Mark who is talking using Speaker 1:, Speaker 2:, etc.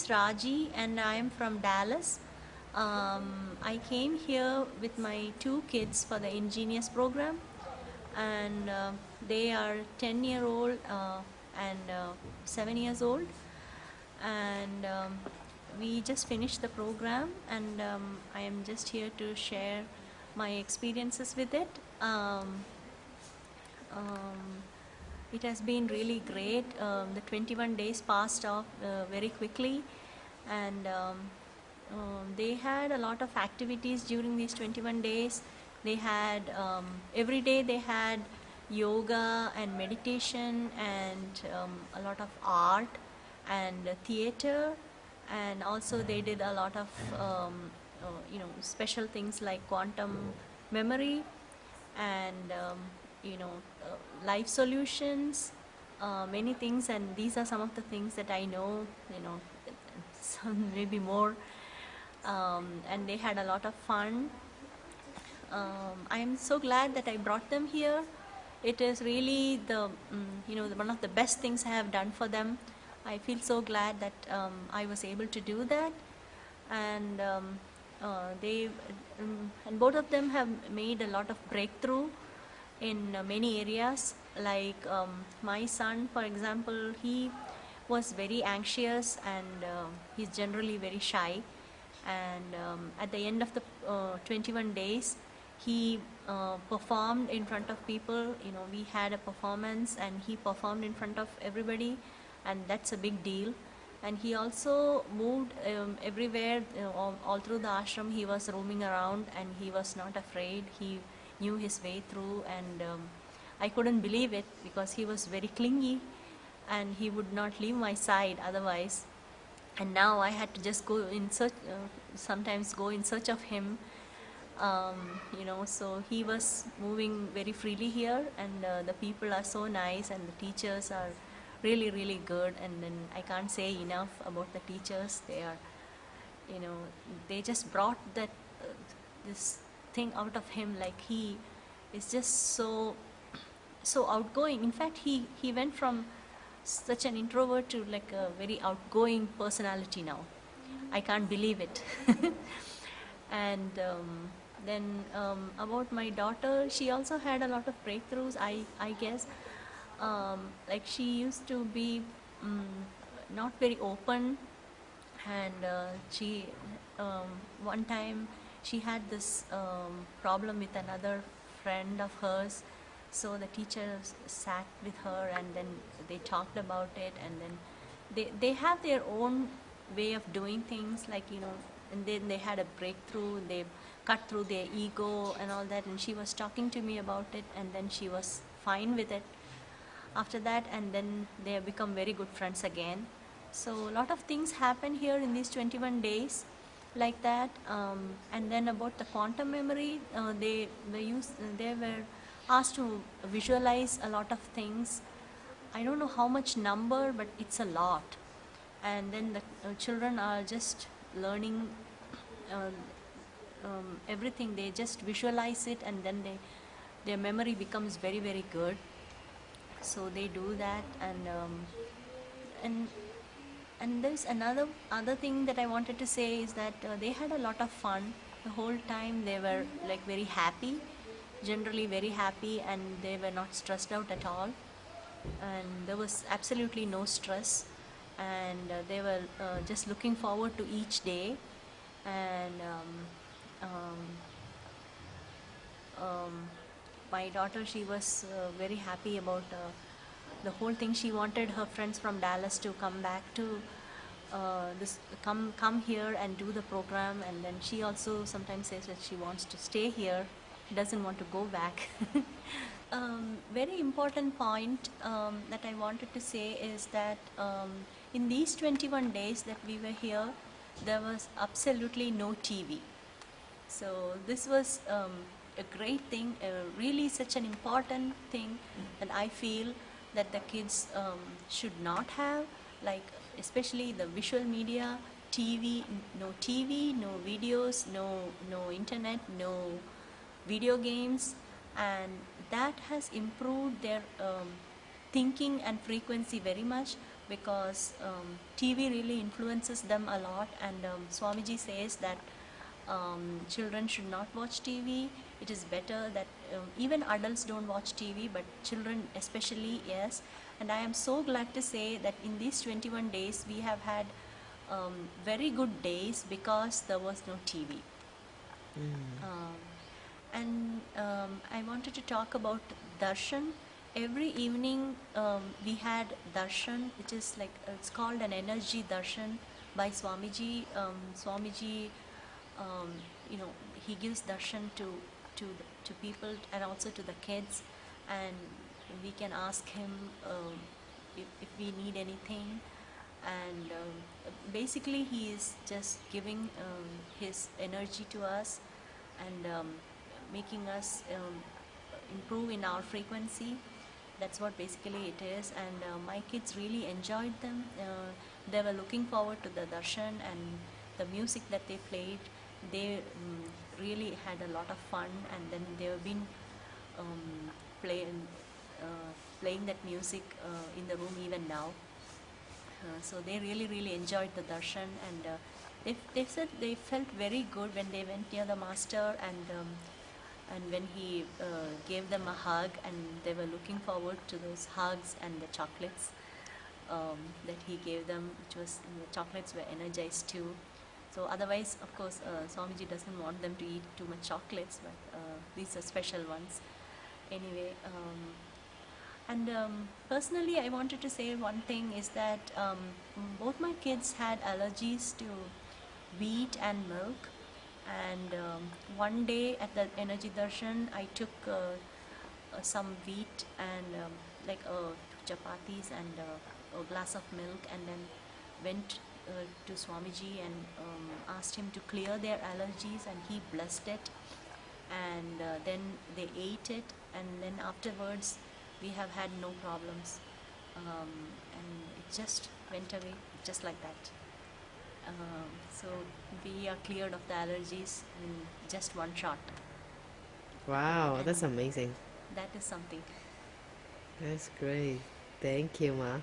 Speaker 1: is Raji and I am from Dallas. I came here with my two kids for the Ingenious program, and they are 10-year-old and 7 years old. And we just finished the program, and I am just here to share my experiences with it. Um, it has been really great. The 21 days passed off very quickly, and they had a lot of activities during these 21 days. They had every day they had yoga and meditation and a lot of art and theater, and also they did a lot of special things like quantum memory and life solutions, many things. And these are some of the things that I know, some maybe more. And they had a lot of fun. I'm so glad that I brought them here. It is really one of the best things I have done for them. I feel so glad that I was able to do that. And they and both of them have made a lot of breakthrough in many areas. Like my son, for example, he was very anxious, and he's generally very shy. And at the end of the 21 days, he performed in front of people. We had a performance, and he performed in front of everybody, and that's a big deal. And he also moved everywhere, all through the ashram. He was roaming around, and he was not afraid. He knew his way through, and I couldn't believe it because he was very clingy, and he would not leave my side otherwise. And now I had to just go in search, sometimes go in search of him. So he was moving very freely here, and the people are so nice, and the teachers are really, really good. And then I can't say enough about the teachers. They are, they just brought that this thing out of him. Like, he is just so outgoing. In fact, he went from such an introvert to like a very outgoing personality now. I can't believe it. And then about my daughter, she also had a lot of breakthroughs, I guess. Like, she used to be not very open, and she one time she had this problem with another friend of hers. So the teacher sat with her, and then they talked about it, and then they have their own way of doing things, like, and then they had a breakthrough. They cut through their ego and all that, and she was talking to me about it, and then she was fine with it after that, and then they have become very good friends again. So a lot of things happen here in these 21 days like that. And then about the quantum memory, they were asked to visualize a lot of things. I don't know how much number, but it's a lot. And then the children are just learning everything. They just visualize it, and then their memory becomes very, very good. So they do that. And there's other thing that I wanted to say is that they had a lot of fun the whole time. They were like very happy, generally very happy, and they were not stressed out at all. And there was absolutely no stress, and they were just looking forward to each day. And my daughter, she was very happy about the whole thing. She wanted her friends from Dallas to come back to come here and do the program. And then she also sometimes says that she wants to stay here. She doesn't want to go back. Very important point that I wanted to say is that in these 21 days that we were here, there was absolutely no TV. So this was a great thing, really such an important thing that I feel that the kids should not have, like especially the visual media, TV, no videos, no internet, no video games, and that has improved their thinking and frequency very much. because TV really influences them a lot, and Swamiji says that children should not watch TV. It is better that even adults don't watch TV, but children especially, yes. And I am so glad to say that in these 21 days we have had very good days because there was no TV. Um, and I wanted to talk about darshan. Every evening we had darshan, which is like it's called an energy darshan by Swamiji. Swamiji, um, you know, he gives darshan to people and also to the kids, and we can ask him if we need anything, and basically he is just giving his energy to us, and making us improve in our frequency. That's what basically it is, and my kids really enjoyed them. They were looking forward to the darshan and the music that they played. They really had a lot of fun, and then they have been um, playing playing that music in the room even now. So they really, really enjoyed the darshan, and they said they felt very good when they went near the master, and when he gave them a hug, and they were looking forward to those hugs and the chocolates that he gave them, which was the chocolates were energized too. So otherwise, of course, Swamiji doesn't want them to eat too much chocolates, but these are special ones. Anyway. And personally, I wanted to say one thing is that both my kids had allergies to wheat and milk. And one day at the Energy Darshan, I took some wheat and like chapatis and a glass of milk, and then went to Swamiji and asked him to clear their allergies, and he blessed it. And then they ate it, and then afterwards we have had no problems, and it just went away just like that. So we are cleared of the allergies in just one shot.
Speaker 2: Wow,
Speaker 1: And
Speaker 2: that's amazing.
Speaker 1: that is something.
Speaker 2: That's great. Thank you, Ma.